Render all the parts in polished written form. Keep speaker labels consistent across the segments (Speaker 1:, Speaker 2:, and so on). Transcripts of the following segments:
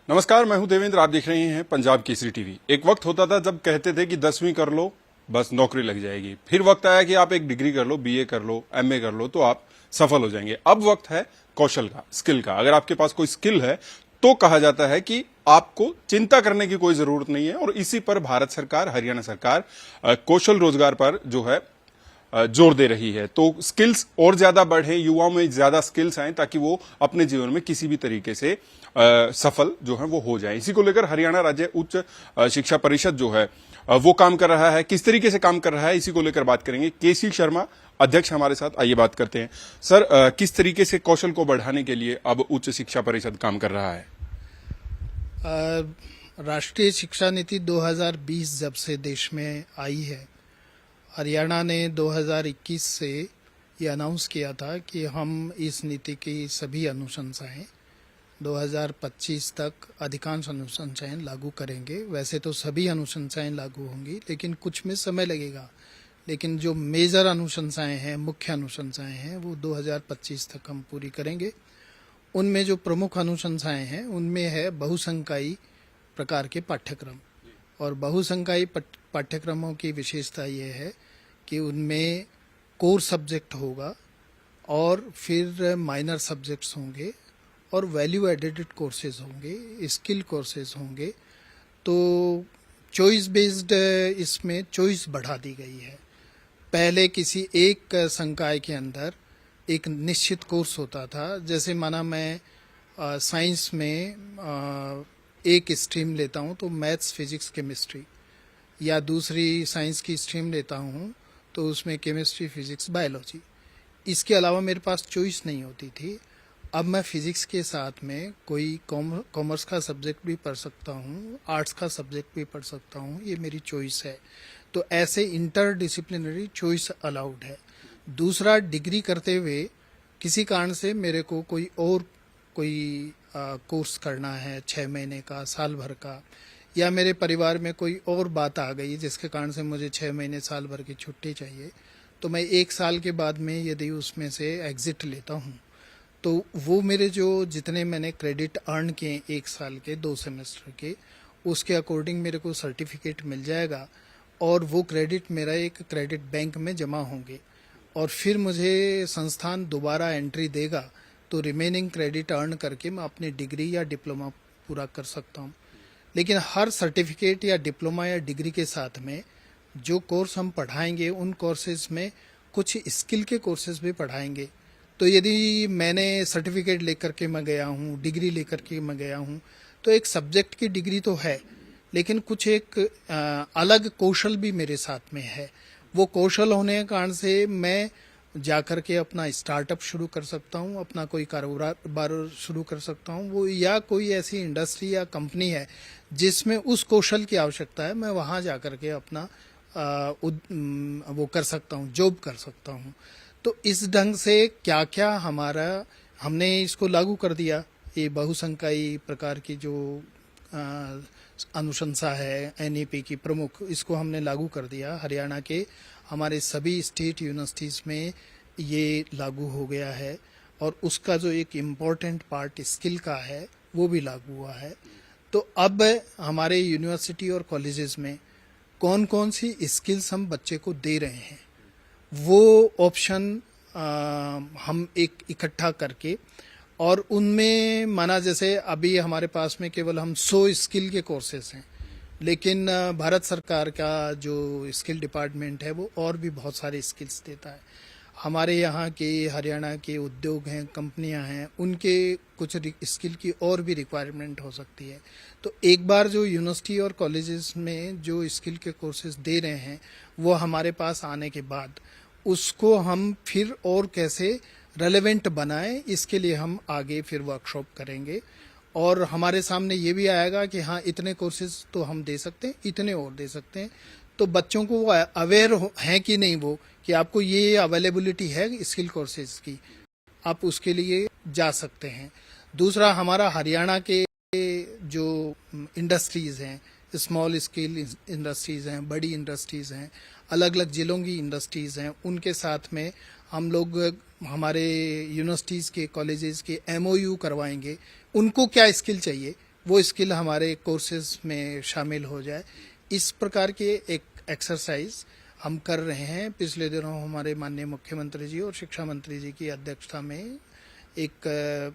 Speaker 1: नमस्कार, मैं हूं देवेंद्र। आप देख रहे हैं पंजाब केसरी टीवी। एक वक्त होता था जब कहते थे कि 10वीं कर लो बस नौकरी लग जाएगी। फिर वक्त आया कि आप एक डिग्री कर लो, बीए कर लो, एमए कर लो तो आप सफल हो जाएंगे। अब वक्त है कौशल का, स्किल का। अगर आपके पास कोई स्किल है तो कहा जाता है कि आपको चिंता करने की कोई जरूरत नहीं है। और इसी पर भारत सरकार, हरियाणा सरकार कौशल रोजगार पर जो है जोर दे रही है। तो स्किल्स और ज्यादा बढ़े, युवाओं में ज्यादा स्किल्स आए ताकि वो अपने जीवन में किसी भी तरीके से सफल जो है वो हो जाए। इसी को लेकर हरियाणा राज्य उच्च शिक्षा परिषद जो है वो काम कर रहा है। किस तरीके से काम कर रहा है इसी को लेकर बात करेंगे। केसी शर्मा अध्यक्ष हमारे साथ, आइए बात करते हैं। सर, किस तरीके से कौशल को बढ़ाने के लिए अब उच्च शिक्षा परिषद काम कर रहा है?
Speaker 2: राष्ट्रीय शिक्षा नीति 2020 जब से देश में आई है, हरियाणा ने 2021 से ये अनाउंस किया था कि हम इस नीति की सभी अनुशंसाएं 2025 तक अधिकांश अनुशंसाएं लागू करेंगे। वैसे तो सभी अनुशंसाएं लागू होंगी, लेकिन कुछ में समय लगेगा। लेकिन जो मेजर अनुशंसाएं हैं, मुख्य अनुशंसाएं हैं, वो 2025 तक हम पूरी करेंगे। उनमें जो प्रमुख अनुशंसाएं हैं उनमें है बहुसंकायी प्रकार के पाठ्यक्रम। और बहुसंकायी पाठ्यक्रमों की विशेषता ये है कि उनमें कोर सब्जेक्ट होगा और फिर माइनर सब्जेक्ट्स होंगे और वैल्यू एडेड कोर्सेज होंगे, स्किल कोर्सेज होंगे। तो चॉइस बेस्ड इसमें चॉइस बढ़ा दी गई है। पहले किसी एक संकाय के अंदर एक निश्चित कोर्स होता था। जैसे माना मैं साइंस में एक स्ट्रीम लेता हूं तो मैथ्स, फिजिक्स, केमिस्ट्री, या दूसरी साइंस की स्ट्रीम लेता हूं तो उसमें केमिस्ट्री, फिजिक्स, बायोलॉजी। इसके अलावा मेरे पास चॉइस नहीं होती थी। अब मैं फिजिक्स के साथ में कोई कॉमर्स का सब्जेक्ट भी पढ़ सकता हूँ, आर्ट्स का सब्जेक्ट भी पढ़ सकता हूँ, ये मेरी चॉइस है। तो ऐसे इंटर डिसिप्लिनरी चॉइस अलाउड है। दूसरा, डिग्री करते हुए किसी कारण से मेरे को कोई कोर्स करना है 6 महीने का, साल भर का, या मेरे परिवार में कोई और बात आ गई जिसके कारण से मुझे 6 महीने, साल भर की छुट्टी चाहिए, तो मैं 1 साल के बाद में यदि उसमें से एग्जिट लेता हूँ तो वो मेरे जो जितने मैंने क्रेडिट अर्न किए 1 साल के, 2 सेमेस्टर के, उसके अकॉर्डिंग मेरे को सर्टिफिकेट मिल जाएगा और वो क्रेडिट मेरा एक क्रेडिट बैंक में जमा होंगे और फिर मुझे संस्थान दोबारा एंट्री देगा तो रिमेनिंग क्रेडिट अर्न करके मैं अपनी डिग्री या डिप्लोमा पूरा कर सकता हूँ। लेकिन हर सर्टिफिकेट या डिप्लोमा या डिग्री के साथ में जो कोर्स हम पढ़ाएंगे उन कोर्सेज में कुछ स्किल के कोर्सेज भी पढ़ाएंगे। तो यदि मैंने सर्टिफिकेट लेकर के मैं गया हूँ, डिग्री लेकर के मैं गया हूँ, तो एक सब्जेक्ट की डिग्री तो है, लेकिन कुछ एक अलग कौशल भी मेरे साथ में है। वो कौशल होने के कारण से मैं जाकर के अपना स्टार्टअप शुरू कर सकता हूँ, अपना कोई कारोबार शुरू कर सकता हूँ। वो या कोई ऐसी इंडस्ट्री या कंपनी है जिसमें उस कौशल की आवश्यकता है, मैं वहाँ जाकर के अपना वो कर सकता हूँ, जॉब कर सकता हूँ। तो इस ढंग से क्या क्या हमने इसको लागू कर दिया। ये बहुसंकायी प्रकार की जो अनुशंसा है एनईपी की प्रमुख, इसको हमने लागू कर दिया। हरियाणा के हमारे सभी स्टेट यूनिवर्सिटीज़ में ये लागू हो गया है और उसका जो एक इम्पोर्टेंट पार्ट स्किल का है वो भी लागू हुआ है। तो अब हमारे यूनिवर्सिटी और कॉलेजेस में कौन कौन सी स्किल्स हम बच्चे को दे रहे हैं वो ऑप्शन हम एक इकट्ठा करके, और उनमें माना जैसे अभी हमारे पास में केवल हम 100 स्किल के कोर्सेज हैं, लेकिन भारत सरकार का जो स्किल डिपार्टमेंट है वो और भी बहुत सारे स्किल्स देता है। हमारे यहाँ के हरियाणा के उद्योग हैं, कंपनियां हैं, उनके कुछ स्किल की और भी रिक्वायरमेंट हो सकती है। तो एक बार जो यूनिवर्सिटी और कॉलेजेस में जो स्किल के कोर्सेज दे रहे हैं वो हमारे पास आने के बाद उसको हम फिर और कैसे रेलेवेंट बनाएं, इसके लिए हम आगे फिर वर्कशॉप करेंगे। और हमारे सामने ये भी आएगा कि हाँ, इतने कोर्सेज तो हम दे सकते हैं, इतने और दे सकते हैं। तो बच्चों को वो अवेयर हैं कि नहीं, वो कि आपको ये अवेलेबिलिटी है स्किल कोर्सेज की, आप उसके लिए जा सकते हैं। दूसरा, हमारा हरियाणा के जो इंडस्ट्रीज हैं, स्मॉल स्केल इंडस्ट्रीज हैं, बड़ी इंडस्ट्रीज हैं, अलग अलग जिलों की इंडस्ट्रीज हैं, उनके साथ में हम लोग हमारे यूनिवर्सिटीज़ के, कॉलेजेस के MOU करवाएंगे। उनको क्या स्किल चाहिए वो स्किल हमारे कोर्सेज में शामिल हो जाए। इस प्रकार के एक एक्सरसाइज हम कर रहे हैं। पिछले दिनों हमारे माननीय मुख्यमंत्री जी और शिक्षा मंत्री जी की अध्यक्षता में एक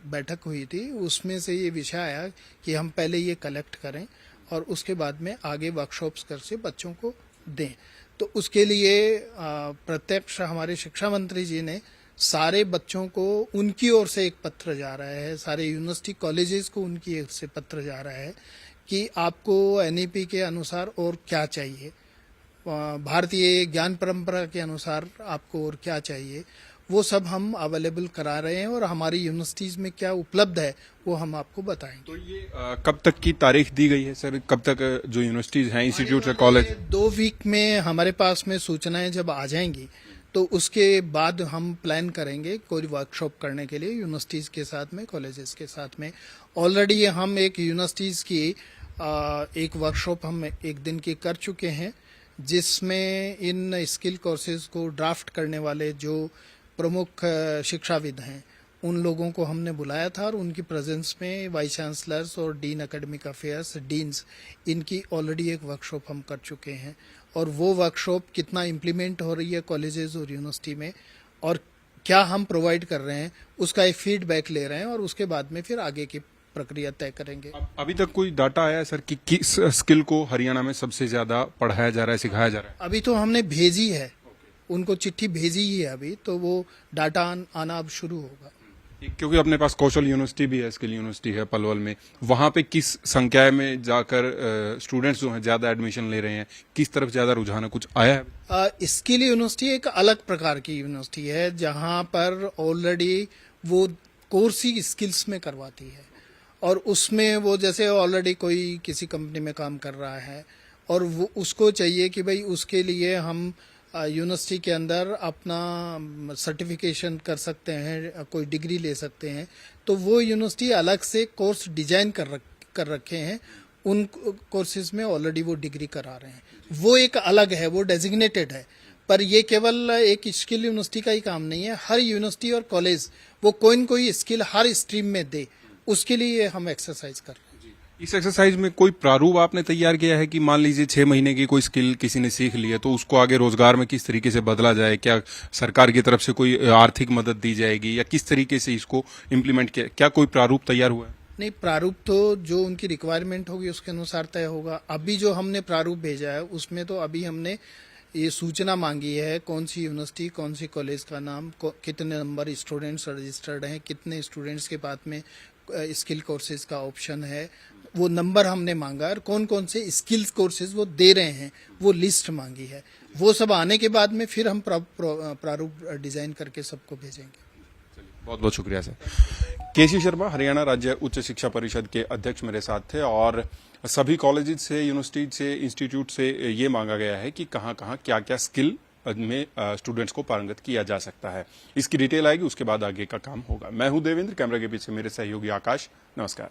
Speaker 2: बैठक हुई थी। उसमें से ये विषय आया कि हम पहले ये कलेक्ट करें और उसके बाद में आगे वर्कशॉप्स कर से बच्चों को दें। तो उसके लिए प्रत्यक्ष हमारे शिक्षा मंत्री जी ने सारे बच्चों को उनकी ओर से एक पत्र जा रहा है, सारे यूनिवर्सिटी कॉलेजेस को उनकी ओर से पत्र जा रहा है कि आपको एनईपी के अनुसार और क्या चाहिए, भारतीय ज्ञान परंपरा के अनुसार आपको और क्या चाहिए, वो सब हम अवेलेबल करा रहे हैं और हमारी यूनिवर्सिटीज में क्या उपलब्ध है वो हम आपको बताएंगे।
Speaker 1: तो ये कब तक की तारीख दी गई है सर? कब तक जो यूनिवर्सिटीज हैं, इंस्टीट्यूट है, कॉलेज?
Speaker 2: 2 वीक में हमारे पास में सूचनाएं जब आ जाएंगी तो उसके बाद हम प्लान करेंगे कोई वर्कशॉप करने के लिए यूनिवर्सिटीज के साथ में, कॉलेजेस के साथ में। ऑलरेडी हम एक यूनिवर्सिटीज की एक वर्कशॉप हम एक दिन की कर चुके हैं, जिसमें इन स्किल कोर्सेज को ड्राफ्ट करने वाले जो प्रमुख शिक्षाविद हैं उन लोगों को हमने बुलाया था और उनकी प्रेजेंस में वाइस चांसलर्स और डीन एकेडमिक अफेयर्स, डीन्स, इनकी ऑलरेडी एक वर्कशॉप हम कर चुके हैं। और वो वर्कशॉप कितना इम्प्लीमेंट हो रही है कॉलेजेस और यूनिवर्सिटी में और क्या हम प्रोवाइड कर रहे हैं उसका एक फीडबैक ले रहे हैं और उसके बाद में फिर आगे की प्रक्रिया तय करेंगे।
Speaker 1: अभी तक कोई डाटा आया है सर कि किस स्किल को हरियाणा में सबसे ज्यादा पढ़ाया जा रहा है, सिखाया जा रहा है?
Speaker 2: अभी तो हमने भेजी है, उनको चिट्ठी भेजी ही है अभी, तो वो डाटा आना अब शुरू होगा।
Speaker 1: क्योंकि अपने पास कौशल यूनिवर्सिटी भी है, स्किल यूनिवर्सिटी है पलवल में, वहां पे किस संख्या में जाकर स्टूडेंट्स जो हैं ज्यादा एडमिशन ले रहे हैं, किस तरफ ज्यादा रुझान है, कुछ आया है?
Speaker 2: स्किल यूनिवर्सिटी एक अलग प्रकार की यूनिवर्सिटी है जहां पर ऑलरेडी वो कोर्स ही स्किल्स में करवाती है और उसमें वो जैसे ऑलरेडी कोई किसी कंपनी में काम कर रहा है और वो उसको चाहिए कि भाई उसके लिए हम यूनिवर्सिटी के अंदर अपना सर्टिफिकेशन कर सकते हैं, कोई डिग्री ले सकते हैं, तो वो यूनिवर्सिटी अलग से कोर्स डिजाइन कर रखे हैं। उन कोर्सेज में ऑलरेडी वो डिग्री करा रहे हैं, वो एक अलग है, वो डेजिग्नेटेड है। पर ये केवल एक स्किल यूनिवर्सिटी का ही काम नहीं है, हर यूनिवर्सिटी और कॉलेज वो कोई न कोई स्किल हर स्ट्रीम में दे, उसके लिए हम एक्सरसाइज कर रहे हैं।
Speaker 1: इस एक्सरसाइज में कोई प्रारूप आपने तैयार किया है कि मान लीजिए 6 महीने की कोई स्किल किसी ने सीख ली है तो उसको आगे रोजगार में किस तरीके से बदला जाए? क्या सरकार की तरफ से कोई आर्थिक मदद दी जाएगी या किस तरीके से इसको इम्प्लीमेंट किया? क्या कोई प्रारूप तैयार हुआ है?
Speaker 2: नहीं, प्रारूप तो जो उनकी रिक्वायरमेंट होगी उसके अनुसार तय होगा। अभी जो हमने प्रारूप भेजा है उसमें तो अभी हमने ये सूचना मांगी है कौन सी यूनिवर्सिटी, कौन सी कॉलेज का नाम, कितने नंबर स्टूडेंट्स रजिस्टर्ड हैं, कितने स्टूडेंट्स के पास में स्किल कोर्सेज का ऑप्शन है, वो नंबर हमने मांगा और कौन कौन से स्किल्स कोर्सेज वो दे रहे हैं वो लिस्ट मांगी है। वो सब आने के बाद में फिर हम प्रारूप डिजाइन करके सबको भेजेंगे।
Speaker 1: बहुत बहुत शुक्रिया सर। केसी शर्मा, हरियाणा राज्य उच्च शिक्षा परिषद के अध्यक्ष मेरे साथ थे और सभी कॉलेजेस से, यूनिवर्सिटी से, इंस्टीट्यूट से ये मांगा गया है कि कहाँ कहाँ क्या क्या स्किल में स्टूडेंट्स को पारंगत किया जा सकता है। इसकी डिटेल आएगी, उसके बाद आगे का काम होगा। मैं हूं देवेंद्र, कैमरा के पीछे मेरे सहयोगी आकाश। नमस्कार।